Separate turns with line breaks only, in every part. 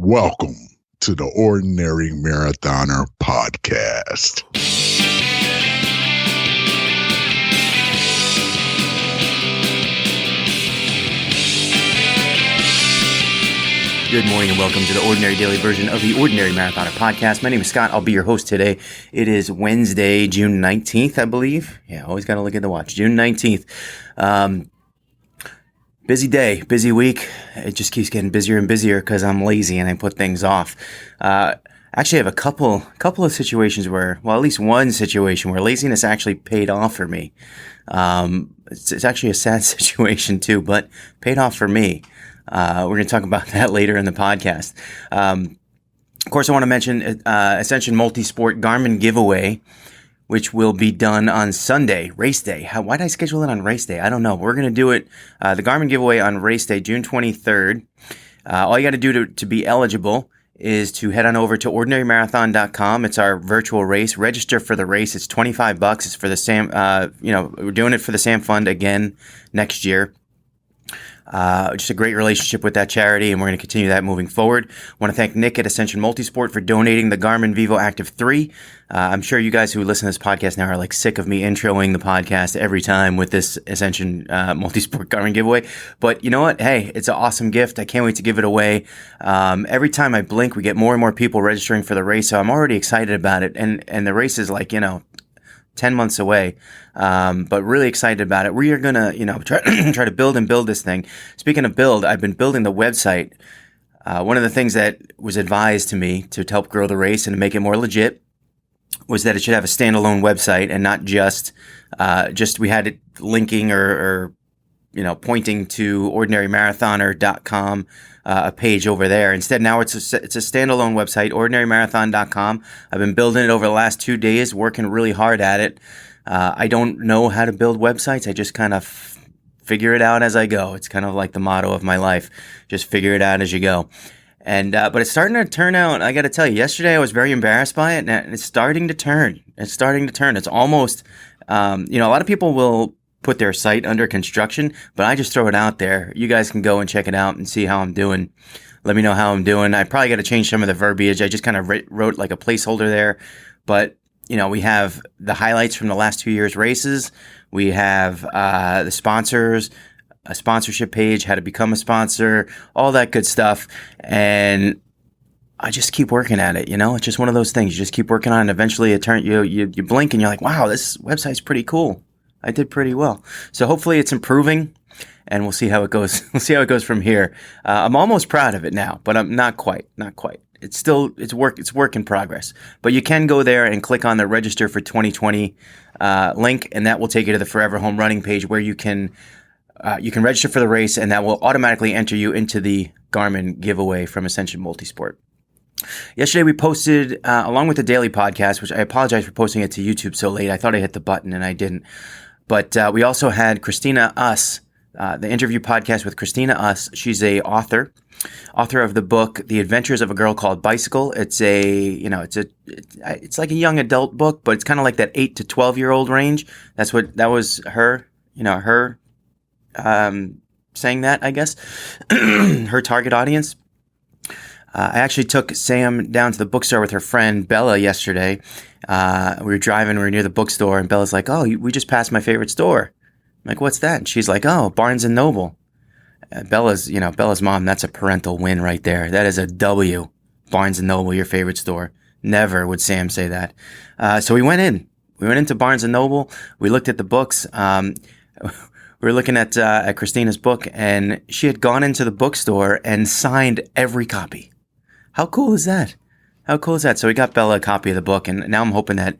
Welcome to the Ordinary Marathoner podcast.
Good morning and welcome to the Ordinary Daily version of the Ordinary Marathoner podcast. My name is Scott. I'll be your host today. It is Wednesday, June 19th, I believe. Yeah, always got to look at the watch. June 19th. Busy day, busy week. It just keeps getting busier and busier because I'm lazy and I put things off. Actually, I have a couple of situations where, well, at least one situation where laziness actually paid off for me. It's actually a sad situation too, but paid off for me. We're going to talk about that later in the podcast. Of course, I want to mention Ascension Multisport Garmin giveaway, which will be done on Sunday, race day. Why did I schedule it on race day? I don't know. We're going to do it, the Garmin giveaway on race day, June 23rd. All you got to do to be eligible is to head on over to ordinarymarathon.com. It's our virtual race. Register for the race. It's $25. It's for the SAM, we're doing it for the SAM Fund again next year. Just a great relationship with that charity, and we're going to continue that moving forward. I want to thank Nick at Ascension Multisport for donating the Garmin Vivo Active 3. I'm sure you guys who listen to this podcast now are like sick of me introing the podcast every time with this Ascension Multisport Garmin giveaway. But you know what? Hey, it's an awesome gift. I can't wait to give it away. Every time I blink, we get more and more people registering for the race, so I'm already excited about it. And the race is 10 months away, but really excited about it. We are going to, try to build this thing. Speaking of build, I've been building the website. One of the things that was advised to me to help grow the race and to make it more legit was that it should have a standalone website and not just we had it linking or pointing to ordinarymarathoner.com, a page over there. Instead, now it's a standalone website, ordinarymarathon.com. I've been building it over the last 2 days, working really hard at it. I don't know how to build websites. I just kind of figure it out as I go. It's kind of like the motto of my life. Just figure it out as you go. And but it's starting to turn out. I got to tell you, yesterday I was very embarrassed by it, and it's starting to turn. It's almost, a lot of people will put their site under construction, but I just throw it out there. You guys can go and check it out and see how I'm doing. Let me know how I'm doing. I probably got to change some of the verbiage. I just kind of wrote like a placeholder there, but we have the highlights from the last 2 years' races. We have the sponsors, a sponsorship page, how to become a sponsor, all that good stuff. And I just keep working at it. It's just one of those things. You just keep working on it. Eventually you blink and you're like, wow, this website's pretty cool. I did pretty well. So hopefully it's improving, and we'll see how it goes. We'll see how it goes from here. I'm almost proud of it now, but I'm not quite. It's work in progress. But you can go there and click on the register for 2020 link, and that will take you to the Forever Home Running page where you can register for the race, and that will automatically enter you into the Garmin giveaway from Ascension Multisport. Yesterday we posted, along with the daily podcast, which I apologize for posting it to YouTube so late. I thought I hit the button and I didn't. But we also had Christina Us, the interview podcast with Christina Us. She's a author of the book The Adventures of a Girl Called Bicycle. It's like a young adult book, but it's kind of like that 8 to 12-year-old range. That was her, saying that, I guess, her target audience. I actually took Sam down to the bookstore with her friend Bella yesterday. We were driving, we were near the bookstore, and Bella's like, oh, we just passed my favorite store. I'm like, what's that? And she's like, oh, Barnes & Noble. Bella's mom, that's a parental win right there. That is a W. Barnes & Noble, your favorite store. Never would Sam say that. So we went in. We went into Barnes & Noble. We looked at the books. We were looking at Christina's book, and she had gone into the bookstore and signed every copy. How cool is that? So we got Bella a copy of the book, and now I'm hoping that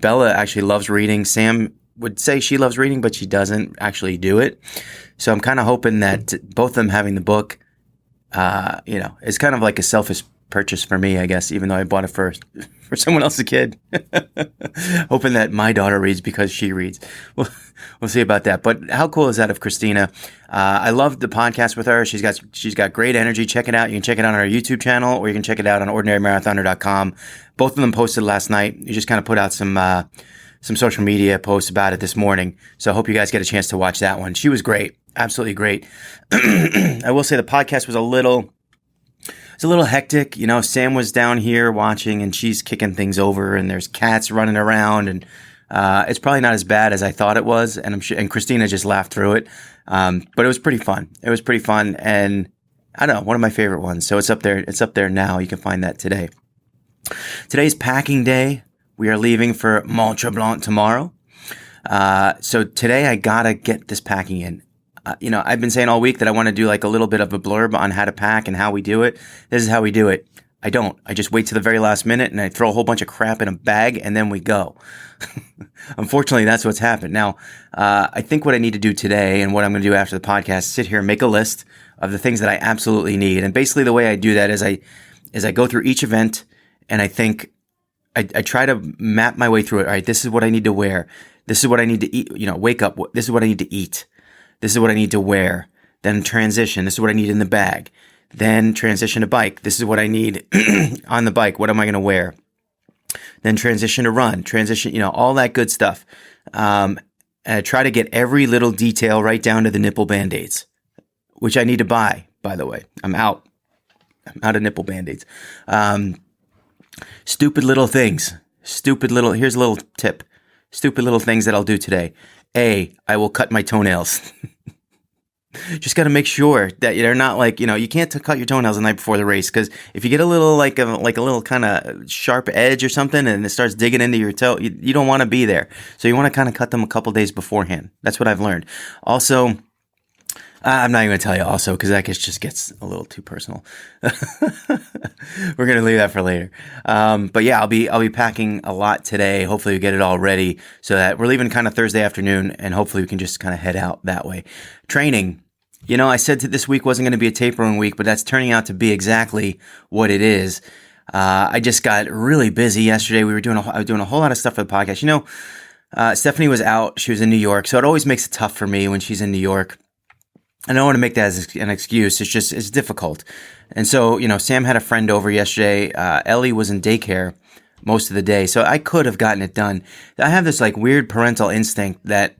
Bella actually loves reading. Sam would say she loves reading, but she doesn't actually do it. So I'm kind of hoping that both of them having the book, is kind of like a selfish purchase for me, I guess, even though I bought it for someone else's kid. Hoping that my daughter reads because she reads. We'll see about that. But how cool is that of Christina? I love the podcast with her. She's got great energy. Check it out. You can check it out on our YouTube channel, or you can check it out on ordinarymarathon.com. Both of them posted last night. You just kind of put out some social media posts about it this morning. So I hope you guys get a chance to watch that one. She was great. Absolutely great. I will say the podcast was a little It's a little hectic. Sam was down here watching and she's kicking things over and there's cats running around and it's probably not as bad as I thought it was. And and Christina just laughed through it. But it was pretty fun. It was pretty fun. And I don't know, one of my favorite ones. So it's up there. It's up there now. You can find that today. Today's packing day. We are leaving for Mont Tremblant tomorrow. So today I gotta get this packing in. I've been saying all week that I want to do like a little bit of a blurb on how to pack and how we do it. This is how we do it. I don't. I just wait to the very last minute and I throw a whole bunch of crap in a bag and then we go. Unfortunately, that's what's happened. Now, I think what I need to do today and what I'm going to do after the podcast is sit here and make a list of the things that I absolutely need. And basically the way I do that is I go through each event and I think I try to map my way through it. All right, this is what I need to wear. This is what I need to eat. Wake up. This is what I need to eat. This is what I need to wear. Then transition. This is what I need in the bag. Then transition to bike. This is what I need on the bike. What am I going to wear? Then transition to run. Transition, all that good stuff. And I try to get every little detail right down to the nipple Band-Aids, which I need to buy, by the way. I'm out of nipple Band-Aids. Stupid little things. Here's a little tip. Stupid little things that I'll do today. I will cut my toenails. Just got to make sure that they're not like, you can't cut your toenails the night before the race. Because if you get a little like a little kind of sharp edge or something and it starts digging into your toe, you don't want to be there. So you want to kind of cut them a couple days beforehand. That's what I've learned. Also, I'm not even going to tell you also because that just gets a little too personal. We're going to leave that for later. But yeah, I'll be packing a lot today. Hopefully we get it all ready so that we're leaving kind of Thursday afternoon and hopefully we can just kind of head out that way. Training. I said that this week wasn't going to be a tapering week, but that's turning out to be exactly what it is. I just got really busy yesterday. I was doing a whole lot of stuff for the podcast. Stephanie was out. She was in New York. So it always makes it tough for me when she's in New York. I don't want to make that as an excuse. It's difficult. And so, Sam had a friend over yesterday. Ellie was in daycare most of the day. So I could have gotten it done. I have this like weird parental instinct that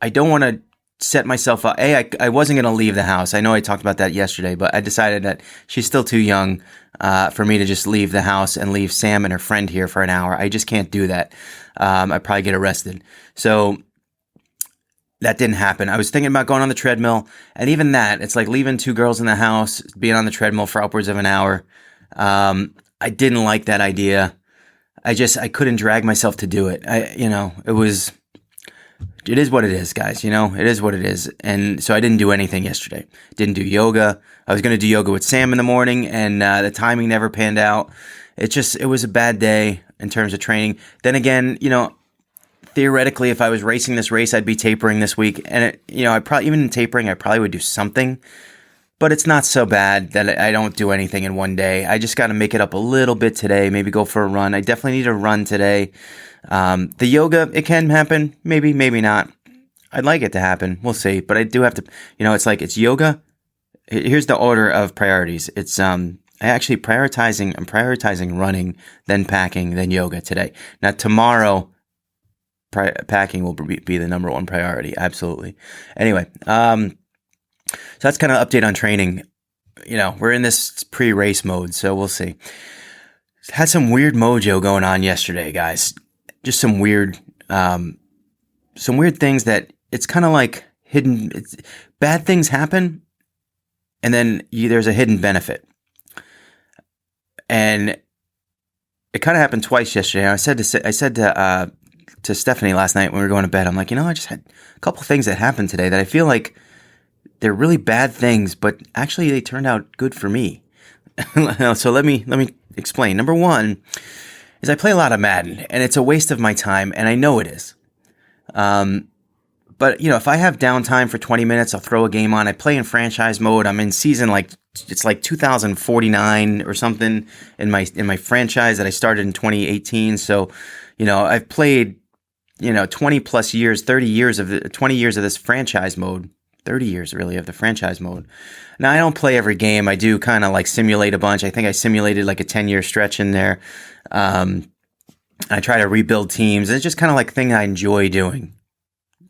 I don't want to set myself up. I wasn't going to leave the house. I know I talked about that yesterday, but I decided that she's still too young for me to just leave the house and leave Sam and her friend here for an hour. I just can't do that. I'd probably get arrested. So that didn't happen. I was thinking about going on the treadmill, and even that, it's like leaving two girls in the house, being on the treadmill for upwards of an hour. I didn't like that idea. I couldn't drag myself to do it. It is what it is, guys. It is what it is. And so I didn't do anything yesterday. Didn't do yoga. I was going to do yoga with Sam in the morning, and the timing never panned out. It was a bad day in terms of training. Then again, theoretically, if I was racing this race, I'd be tapering this week. And even in tapering, I probably would do something. But it's not so bad that I don't do anything in one day. I just got to make it up a little bit today. Maybe go for a run. I definitely need a run today. The yoga, it can happen. Maybe, maybe not. I'd like it to happen. We'll see. But I do have to, it's yoga. Here's the order of priorities. It's, I'm prioritizing running, then packing, then yoga today. Now, tomorrow, packing will be the number one priority. Absolutely. Anyway, so that's kind of update on training. We're in this pre-race mode, so we'll see. Had some weird mojo going on yesterday, guys. Just some weird things that it's kind of like hidden. Bad things happen, and then there's a hidden benefit. And it kind of happened twice yesterday. I said to Stephanie last night when we were going to bed, I'm like, I just had a couple things that happened today that I feel like they're really bad things, but actually they turned out good for me. So let me explain. Number one is I play a lot of Madden, and it's a waste of my time, and I know it is. But if I have downtime for 20 minutes, I'll throw a game on. I play in franchise mode. I'm in season it's like 2049 or something in my franchise that I started in 2018. So, I've played 20 plus years, 20 years of this franchise mode. 30 years really of the franchise mode. Now I don't play every game. I do kind of like simulate a bunch. I think I simulated like a 10-year stretch in there. I try to rebuild teams. It's just kind of like a thing I enjoy doing.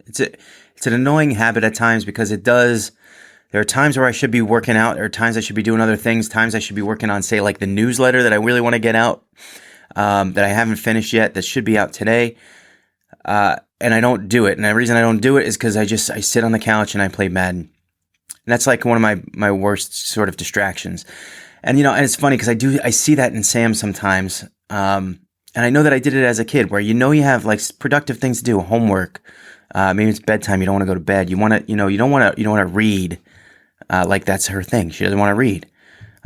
It's an annoying habit at times because it does There are times where I should be working out. There are times I should be doing other things. Times I should be working on, say, like the newsletter that I really want to get out, that I haven't finished yet, that should be out today. And I don't do it. And the reason I don't do it is because I sit on the couch and I play Madden. And that's like one of my worst sort of distractions. And, and it's funny because I see that in Sam sometimes. And I know that I did it as a kid where, you have like productive things to do, homework. Maybe it's bedtime. You don't want to go to bed. You want to, you don't want to read. Like that's her thing. She doesn't want to read.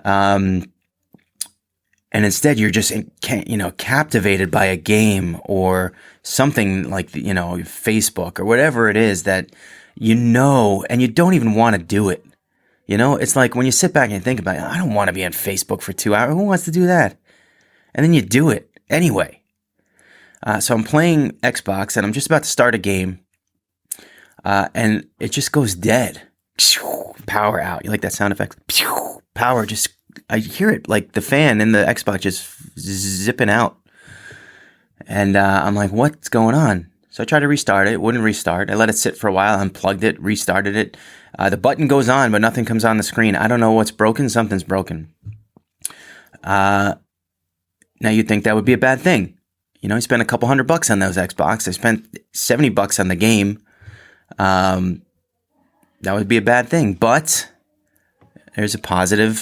And instead you're just, captivated by a game or something like, Facebook or whatever it is that, and you don't even want to do it. It's like when you sit back and you think about it, I don't want to be on Facebook for 2 hours. Who wants to do that? And then you do it anyway. So I'm playing Xbox and I'm just about to start a game. And it just goes dead. Power out. You like that sound effect? Power just, I hear it like the fan in the Xbox just zipping out. And I'm like, what's going on? So I tried to restart it. It wouldn't restart. I let it sit for a while, unplugged it, restarted it. The button goes on, but nothing comes on the screen. I don't know what's broken. Something's broken. Now you'd think that would be a bad thing. You spend a couple $100 on those Xbox. I spent $70 on the game. That would be a bad thing, but there's a positive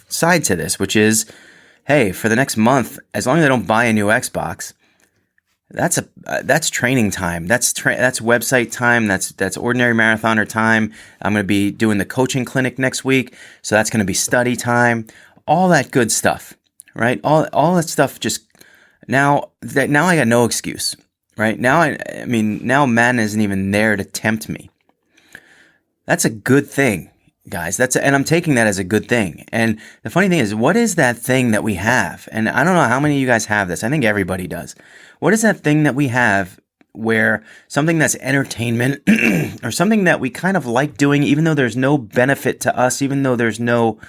side to this, which is, hey, for the next month, as long as I don't buy a new Xbox, that's training time. That's website time. That's ordinary marathoner time. I'm going to be doing the coaching clinic next week, so that's going to be study time. All that good stuff, right? All that stuff. Just now I got no excuse, right? Now now Madden isn't even there to tempt me. That's a good thing, guys. And I'm taking that as a good thing. And the funny thing is, what is that thing that we have? And I don't know how many of you guys have this. I think everybody does. What is that thing that we have where something that's entertainment or something that we kind of like doing, even though there's no benefit to us, even though there's no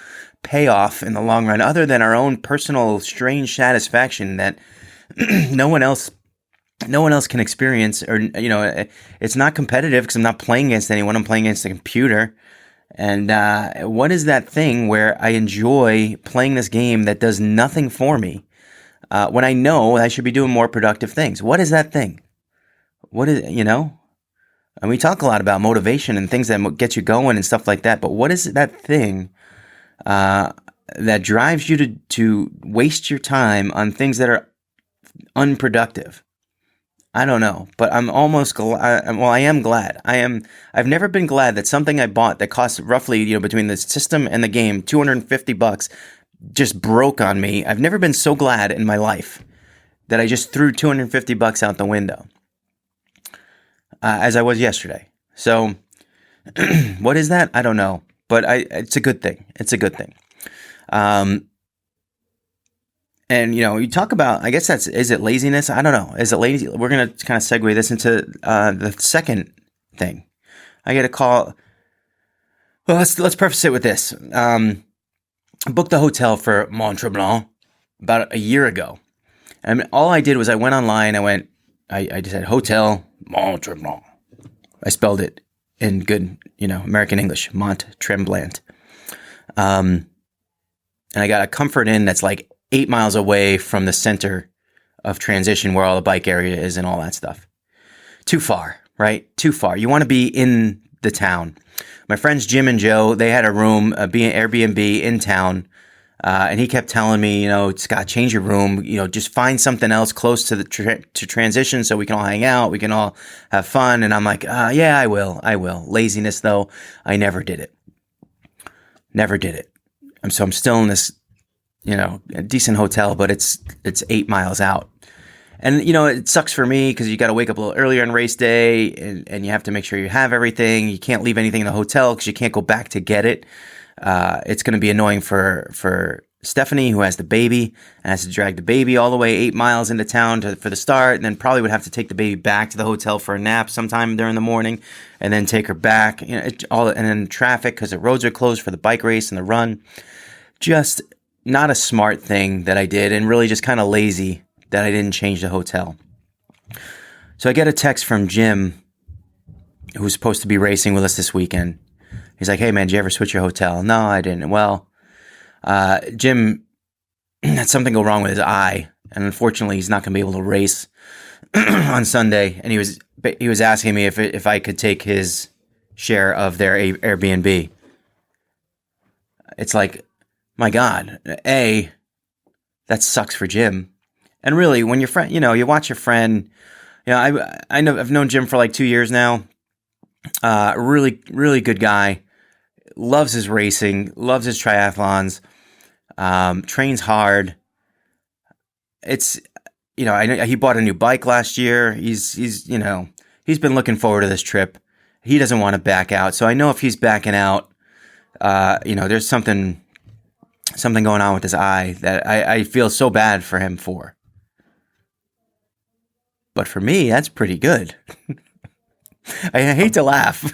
payoff in the long run, other than our own personal strange satisfaction that no one else can experience, or, it's not competitive because I'm not playing against anyone. I'm playing against the computer. And what is that thing where I enjoy playing this game that does nothing for me when I know I should be doing more productive things? What is that thing? What is, and we talk a lot about motivation and things that get you going and stuff like that. But what is that thing that drives you to waste your time on things that are unproductive? I don't know, but I'm almost glad. Well, I am glad. I've never been glad that something I bought that cost roughly, between the system and the game, $250 just broke on me. I've never been so glad in my life that I just threw $250 out the window, as I was yesterday. So what is that? I don't know, but it's a good thing. It's a good thing. And, you talk about, I guess is it laziness? I don't know. Is it lazy? We're going to kind of segue this into the second thing. I get a call. Well, let's preface it with this. I booked the hotel for Mont Tremblant about a year ago. And all I did was I went online. I just said hotel Mont Tremblant. I spelled it in good, American English, Mont Tremblant. And I got a Comfort Inn that's like 8 miles away from the center of transition where all the bike area is and all that stuff. Too far, right? Too far. You want to be in the town. My friends Jim and Joe, they had a room, Airbnb in town. And he kept telling me, Scott, change your room, just find something else close to the to transition so we can all hang out. We can all have fun. And I'm like, yeah, I will. Laziness though. I never did it. Never did it. So I'm still in this, a decent hotel, but it's 8 miles out. And, it sucks for me because you got to wake up a little earlier on race day and you have to make sure you have everything. You can't leave anything in the hotel because you can't go back to get it. It's going to be annoying for Stephanie, who has the baby and has to drag the baby all the way 8 miles into town for the start, and then probably would have to take the baby back to the hotel for a nap sometime during the morning and then take her back, and then traffic because the roads are closed for the bike race and the run. Just not a smart thing that I did, and really just kind of lazy that I didn't change the hotel. So I get a text from Jim, who's supposed to be racing with us this weekend. He's like, hey, man, did you ever switch your hotel? No, I didn't. Well, Jim had something go wrong with his eye, and unfortunately, he's not going to be able to race on Sunday. And he was asking me if I could take his share of their Airbnb. It's like, my God, that sucks for Jim. And really, when your friend, you watch your friend, I've known Jim for like 2 years now. Really, really good guy. Loves his racing, loves his triathlons, trains hard. It's, I know he bought a new bike last year. He's been looking forward to this trip. He doesn't want to back out. So I know if he's backing out, there's something going on with his eye that I feel so bad for him for. But for me, that's pretty good. I hate to laugh.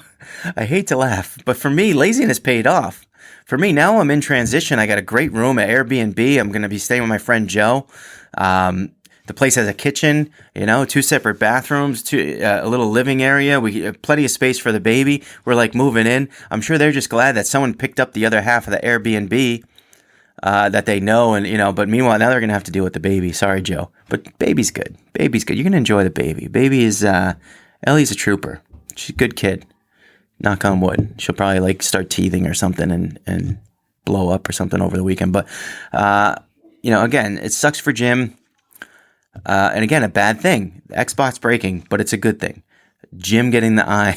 But for me, laziness paid off. For me, now I'm in transition. I got a great room at Airbnb. I'm going to be staying with my friend Joe. The place has a kitchen, 2 separate bathrooms, a little living area. We have plenty of space for the baby. We're like moving in. I'm sure they're just glad that someone picked up the other half of the Airbnb that they know. And, but meanwhile, now they're going to have to deal with the baby. Sorry, Joe. But baby's good. You're going to enjoy the baby. Baby is, Ellie's a trooper. She's a good kid. Knock on wood. She'll probably start teething or something and blow up or something over the weekend. But, again, it sucks for Jim. And again, a bad thing. The Xbox breaking, but it's a good thing. Jim getting the eye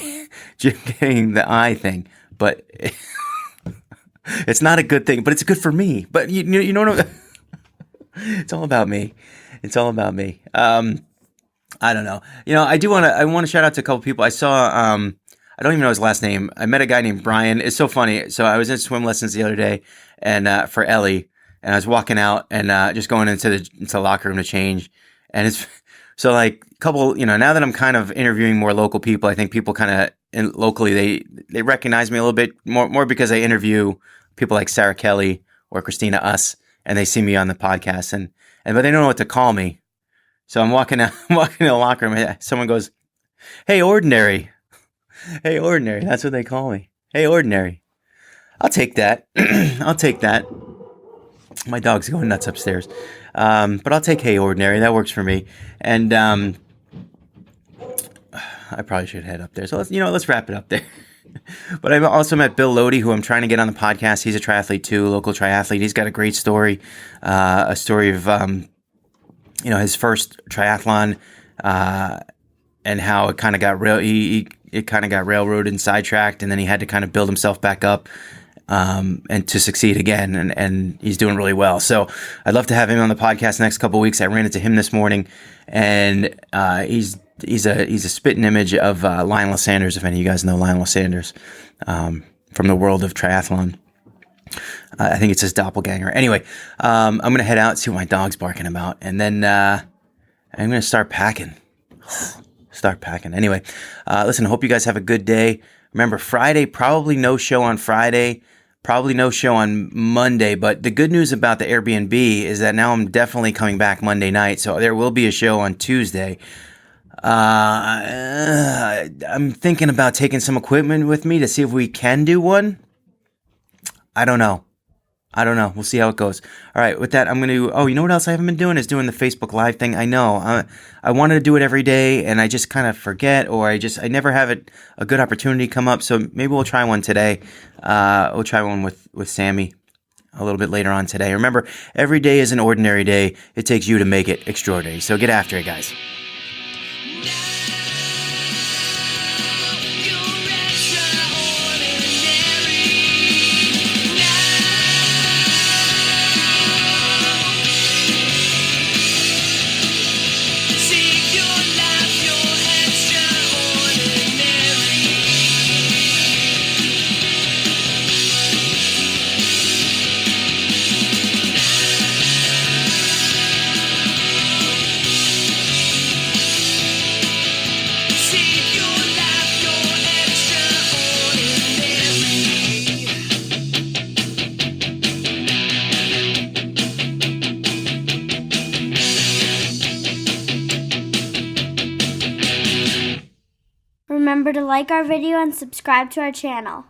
thing, but it's not a good thing, but it's good for me. But you know what it's all about me. I don't know. I want to shout out to a couple people. I saw, I don't even know his last name. I met a guy named Brian. It's so funny. So I was in swim lessons the other day and, for Ellie, and I was walking out and, just going into the locker room to change. And it's so couple, now that I'm kind of interviewing more local people, I think people kind of locally, they recognize me a little bit more because I interview people like Sarah Kelly or Christina Us, and they see me on the podcast but they don't know what to call me. So I'm walking in the locker room and someone goes, hey, Ordinary. Hey, Ordinary. That's what they call me. Hey, Ordinary. I'll take that. My dog's going nuts upstairs. But I'll take Hey Ordinary. That works for me. And I probably should head up there. So let's wrap it up there. But I've also met Bill Lodi, who I'm trying to get on the podcast. He's a triathlete too, local triathlete. He's got a great story, a story of his first triathlon and how it kind of got railroaded and sidetracked, and then he had to kind of build himself back up. And to succeed again, and he's doing really well. So I'd love to have him on the podcast the next couple of weeks. I ran into him this morning, and he's a spitting image of Lionel Sanders. If any of you guys know Lionel Sanders from the world of triathlon, I think it's his doppelganger. Anyway, I'm gonna head out, see what my dog's barking about, and then I'm gonna start packing. Anyway, listen. Hope you guys have a good day. Remember, Friday, probably no show on Friday, probably no show on Monday. But the good news about the Airbnb is that now I'm definitely coming back Monday night. So there will be a show on Tuesday. I'm thinking about taking some equipment with me to see if we can do one. I don't know. We'll see how it goes. All right. With that, I'm going to, you know what else I haven't been doing is doing the Facebook Live thing. I know. I wanted to do it every day and I just kind of forget, or I never have a good opportunity come up. So maybe we'll try one today. We'll try one with Sammy a little bit later on today. Remember, every day is an ordinary day. It takes you to make it extraordinary. So get after it, guys.
Remember to like our video and subscribe to our channel.